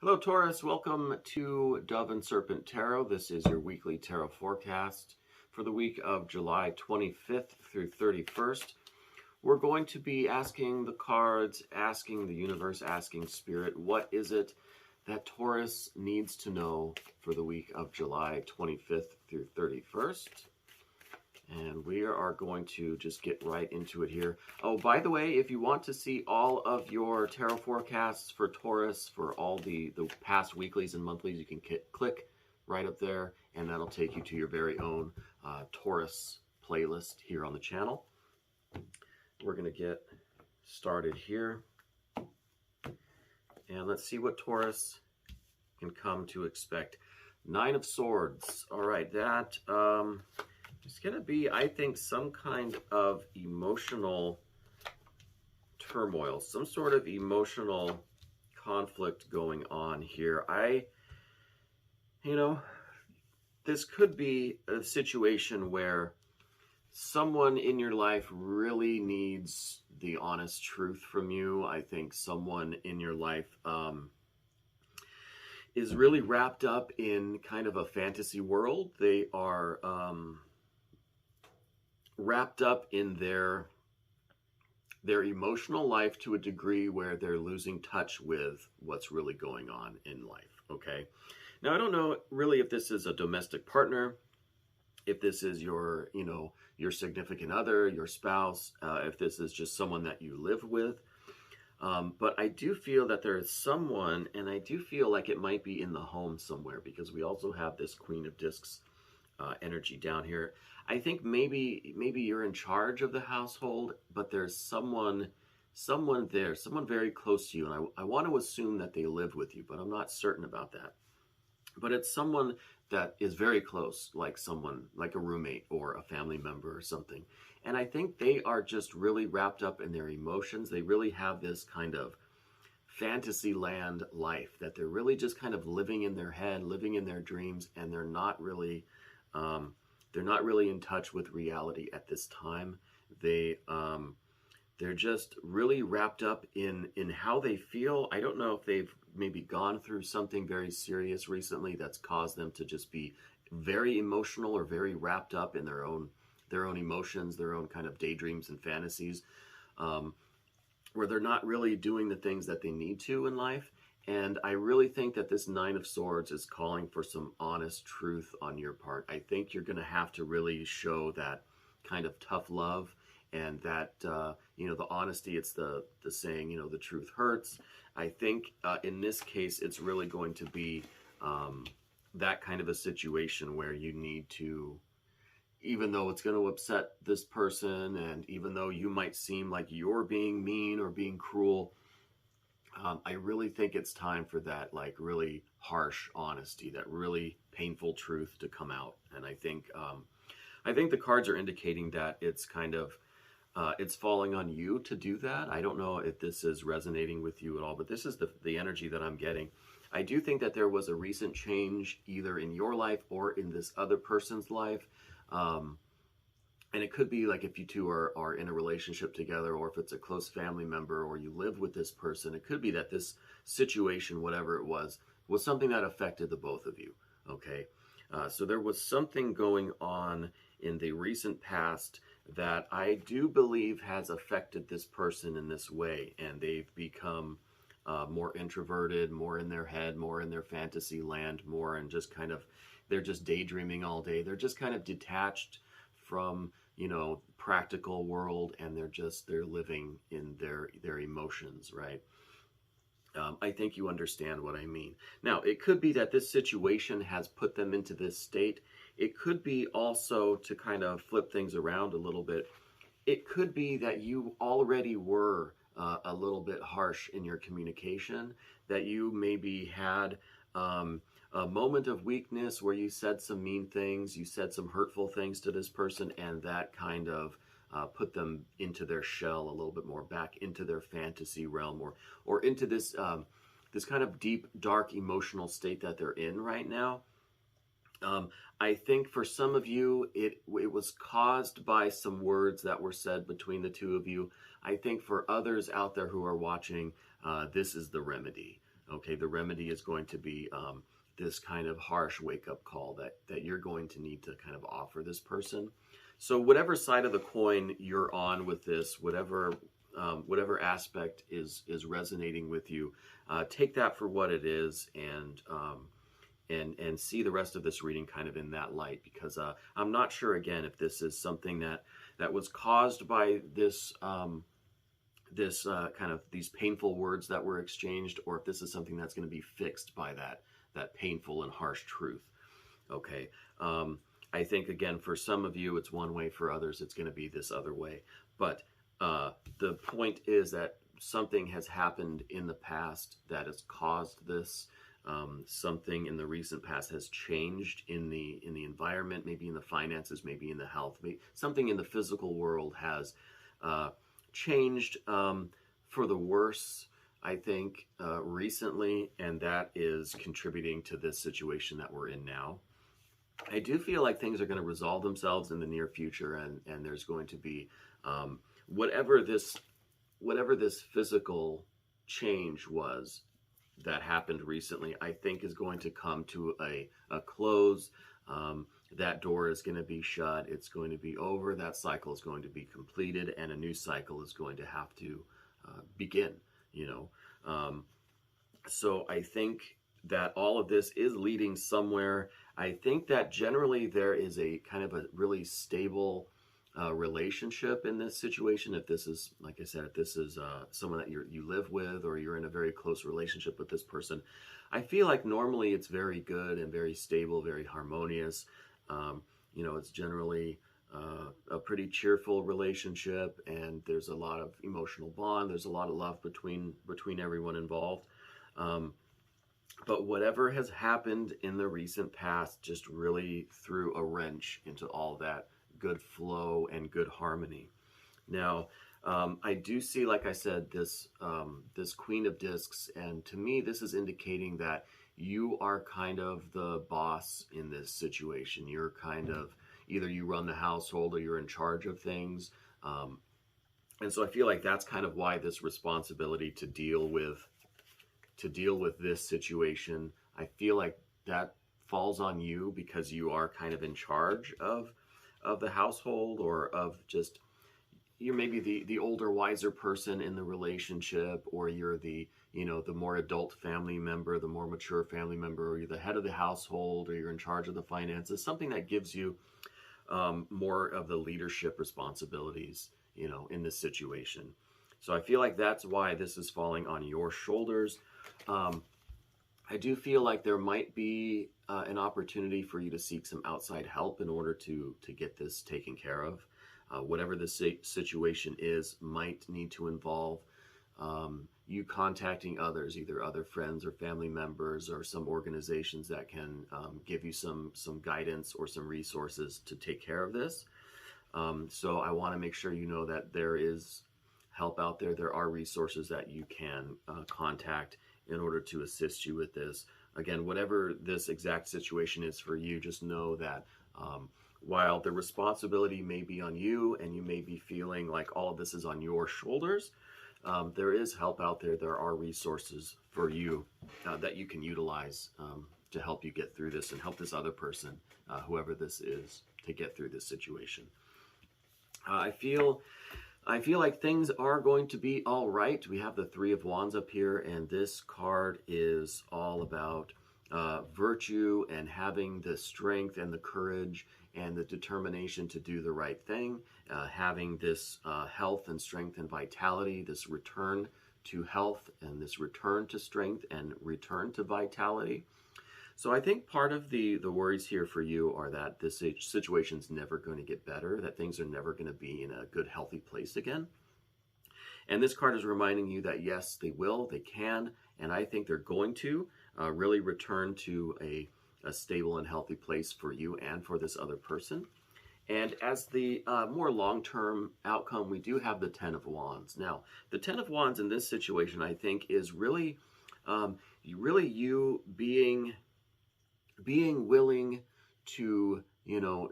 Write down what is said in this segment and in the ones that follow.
Hello, Taurus. Welcome to Dove and Serpent Tarot. This is your weekly tarot forecast for the week of July 25th through 31st. We're going to be asking the cards, asking the universe, asking Spirit, what is it that Taurus needs to know for the week of July 25th through 31st? And we are going to just get right into it here. Oh, by the way, if you want to see all of your tarot forecasts for Taurus, for all the past weeklies and monthlies, you can click right up there, and that'll take you to your very own Taurus playlist here on the channel. We're going to get started here. And let's see what Taurus can come to expect. Nine of Swords. All right, that... it's going to be, I think, some kind of emotional turmoil, some sort of emotional conflict going on here. This could be a situation where someone in your life really needs the honest truth from you. I think someone in your life is really wrapped up in kind of a fantasy world. They are... wrapped up in their emotional life to a degree where they're losing touch with what's really going on in life, okay? Now, I don't know really if this is a domestic partner, if this is your significant other, your spouse, if this is just someone that you live with. But I do feel that there is someone, and I do feel like it might be in the home somewhere, because we also have this Queen of Discs energy down here. I think maybe you're in charge of the household, but there's someone there, someone very close to you, and I want to assume that they live with you, but I'm not certain about that. But it's someone that is very close, like someone like a roommate or a family member or something. And I think they are just really wrapped up in their emotions. They really have this kind of fantasy land life that they're really just kind of living in their head, living in their dreams, and they're not really in touch with reality at this time. They're just really wrapped up in how they feel. I don't know if they've maybe gone through something very serious recently that's caused them to just be very emotional or very wrapped up in their own emotions, their own kind of daydreams and fantasies, where they're not really doing the things that they need to in life. And I really think that this Nine of Swords is calling for some honest truth on your part. I think you're going to have to really show that kind of tough love, and that, the honesty. It's the saying, the truth hurts. I think in this case, it's really going to be that kind of a situation where you need to, even though it's going to upset this person, and even though you might seem like you're being mean or being cruel, I really think it's time for that, like, really harsh honesty, that really painful truth to come out. And I think the cards are indicating that it's kind of, it's falling on you to do that. I don't know if this is resonating with you at all, but this is the energy that I'm getting. I do think that there was a recent change either in your life or in this other person's life. And it could be like if you two are in a relationship together, or if it's a close family member, or you live with this person, it could be that this situation, whatever it was something that affected the both of you, okay? So there was something going on in the recent past that I do believe has affected this person in this way, and they've become more introverted, more in their head, more in their fantasy land, more and just kind of, they're just daydreaming all day. They're just kind of detached from practical world, and they're living in their emotions, right? I think you understand what I mean. Now, it could be that this situation has put them into this state. It could be also, to kind of flip things around a little bit, it could be that you already were a little bit harsh in your communication, that you maybe had a moment of weakness where you said some mean things, you said some hurtful things to this person, and that kind of put them into their shell a little bit more, back into their fantasy realm, or into this this kind of deep, dark, emotional state that they're in right now. I think for some of you, it was caused by some words that were said between the two of you. I think for others out there who are watching, this is the remedy. Okay, the remedy is going to be this kind of harsh wake-up call that you're going to need to kind of offer this person. So whatever side of the coin you're on with this, whatever aspect is resonating with you, take that for what it is, and see the rest of this reading kind of in that light, because I'm not sure again if this is something that was caused by this kind of these painful words that were exchanged, or if this is something that's going to be fixed by that painful and harsh truth. Okay. I think again, for some of you it's one way, for others it's going to be this other way, but the point is that something has happened in the past that has caused this. Something in the recent past has changed in the environment, maybe in the finances, maybe in the health. Something in the physical world has changed for the worse, I think, recently, and that is contributing to this situation that we're in now. I do feel like things are going to resolve themselves in the near future, and there's going to be whatever this physical change was that happened recently, I think is going to come to a close. That door is going to be shut. It's going to be over. That cycle is going to be completed, and a new cycle is going to have to begin, So I think that all of this is leading somewhere. I think that generally there is a kind of a really stable relationship in this situation. If this is, like I said, if this is someone that you live with, or you're in a very close relationship with this person, I feel like normally it's very good and very stable, very harmonious. It's generally a pretty cheerful relationship, and there's a lot of emotional bond. There's a lot of love between everyone involved. But whatever has happened in the recent past just really threw a wrench into all that good flow and good harmony. Now, I do see, like I said, this Queen of Discs, and to me, this is indicating that you are kind of the boss in this situation. You're kind of, either you run the household or you're in charge of things. And so I feel like that's kind of why this responsibility to deal with this situation, I feel like that falls on you, because you are kind of in charge of the household, or of just, you're maybe the older, wiser person in the relationship, or you're the more adult family member, the more mature family member, or you're the head of the household, or you're in charge of the finances, something that gives you more of the leadership responsibilities, in this situation. So I feel like that's why this is falling on your shoulders. I do feel like there might be an opportunity for you to seek some outside help in order to get this taken care of. Whatever the situation is might need to involve you contacting others, either other friends or family members, or some organizations that can give you some guidance or some resources to take care of this. So I want to make sure you know that there is help out there. There are resources that you can contact in order to assist you with this. Again, whatever this exact situation is for you, just know that while the responsibility may be on you, and you may be feeling like all of this is on your shoulders, there is help out there. There are resources for you that you can utilize to help you get through this, and help this other person, whoever this is, to get through this situation. I feel like things are going to be all right. We have the Three of Wands up here, and this card is all about virtue, and having the strength and the courage and the determination to do the right thing, having this health and strength and vitality, this return to health, and this return to strength and return to vitality. So I think part of the worries here for you are that this situation's never going to get better, that things are never going to be in a good, healthy place again. And this card is reminding you that yes, they will, they can, and I think they're going to really return to a stable and healthy place for you and for this other person. And as the more long-term outcome, we do have the Ten of Wands. Now, the Ten of Wands in this situation, I think, is really you being willing to,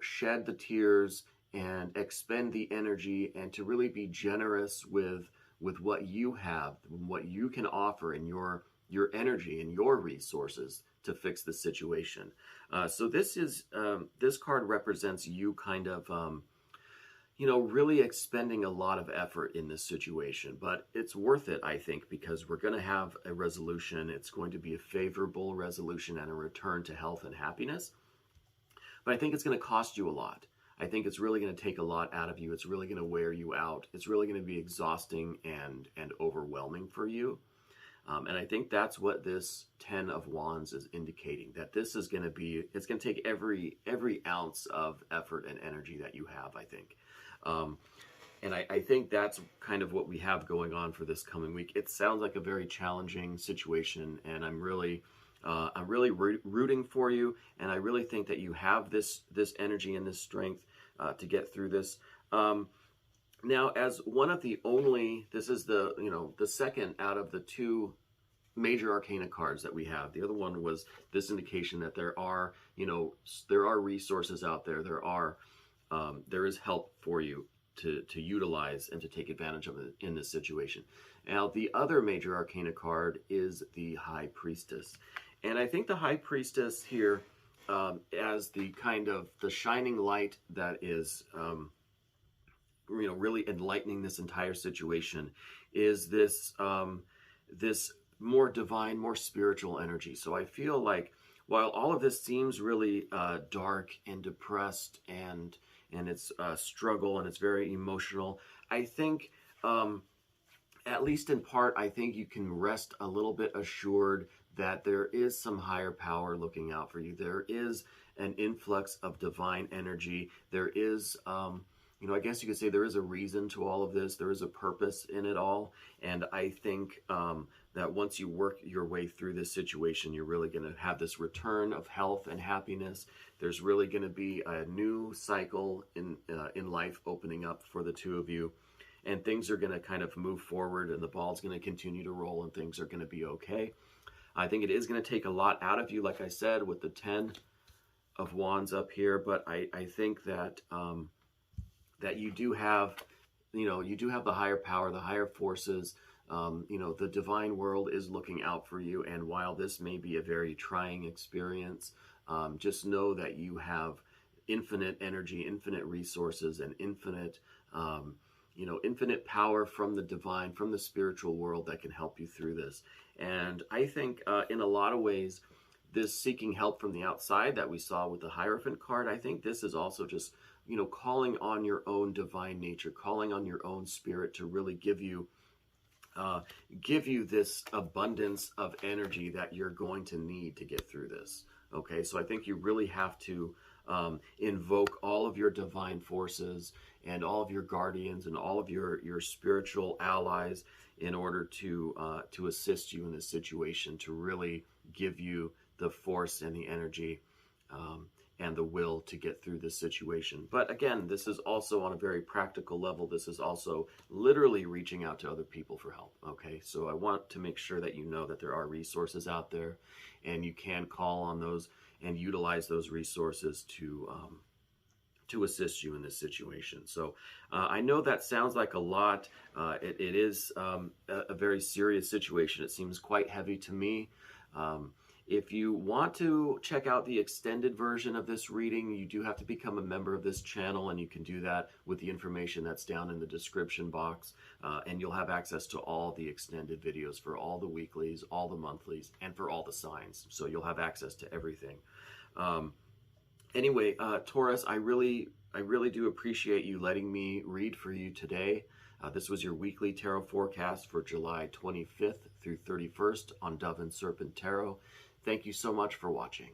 shed the tears and expend the energy, and to really be generous with what you have, what you can offer in your your energy and your resources to fix the situation. So this card represents you kind of really expending a lot of effort in this situation, but it's worth it, I think, because we're going to have a resolution. It's going to be a favorable resolution and a return to health and happiness. But I think it's going to cost you a lot. I think it's really going to take a lot out of you. It's really going to wear you out. It's really going to be exhausting and overwhelming for you. And I think that's what this 10 of Wands is indicating, that this is going to be, it's going to take every ounce of effort and energy that you have, I think. And I think that's kind of what we have going on for this coming week. It sounds like a very challenging situation, and I'm really rooting for you, and I really think that you have this energy and this strength to get through this. Now, as one of the only, this is the second out of the two major arcana cards that we have. The other one was this indication that there are resources out there. There is help for you to utilize and to take advantage of it in this situation. Now, the other major arcana card is the High Priestess. And I think the High Priestess here, as the kind of the shining light that is, really enlightening this entire situation, is this this more divine, more spiritual energy. So I feel like while all of this seems really dark and depressed and it's a struggle and it's very emotional, I think at least in part, I think you can rest a little bit assured that there is some higher power looking out for you. There is an influx of divine energy. There is, I guess you could say there is a reason to all of this. There is a purpose in it all. And I think that once you work your way through this situation, you're really going to have this return of health and happiness. There's really going to be a new cycle in life opening up for the two of you. And things are going to kind of move forward, and the ball's going to continue to roll, and things are going to be okay. I think it is going to take a lot out of you, like I said, with the 10 of Wands up here. But I think that that you do have, the higher power, the higher forces. The divine world is looking out for you. And while this may be a very trying experience, just know that you have infinite energy, infinite resources, and infinite power from the divine, from the spiritual world that can help you through this. And I think in a lot of ways, this seeking help from the outside that we saw with the Hierophant card, I think this is also just, calling on your own divine nature, calling on your own spirit to really give you this abundance of energy that you're going to need to get through this. Okay, so I think you really have to invoke all of your divine forces and all of your guardians and all of your spiritual allies in order to assist you in this situation, to really give you the force and the energy and the will to get through this situation. But again, this is also on a very practical level. This is also literally reaching out to other people for help. Okay, so I want to make sure that you know that there are resources out there, and you can call on those and utilize those resources to assist you in this situation. So I know that sounds like a lot. It is a very serious situation. It seems quite heavy to me. If you want to check out the extended version of this reading, you do have to become a member of this channel, and you can do that with the information that's down in the description box. And you'll have access to all the extended videos for all the weeklies, all the monthlies, and for all the signs. So you'll have access to everything. Anyway, Taurus, I really do appreciate you letting me read for you today. This was your weekly tarot forecast for July 25th through 31st on Dove and Serpent Tarot. Thank you so much for watching.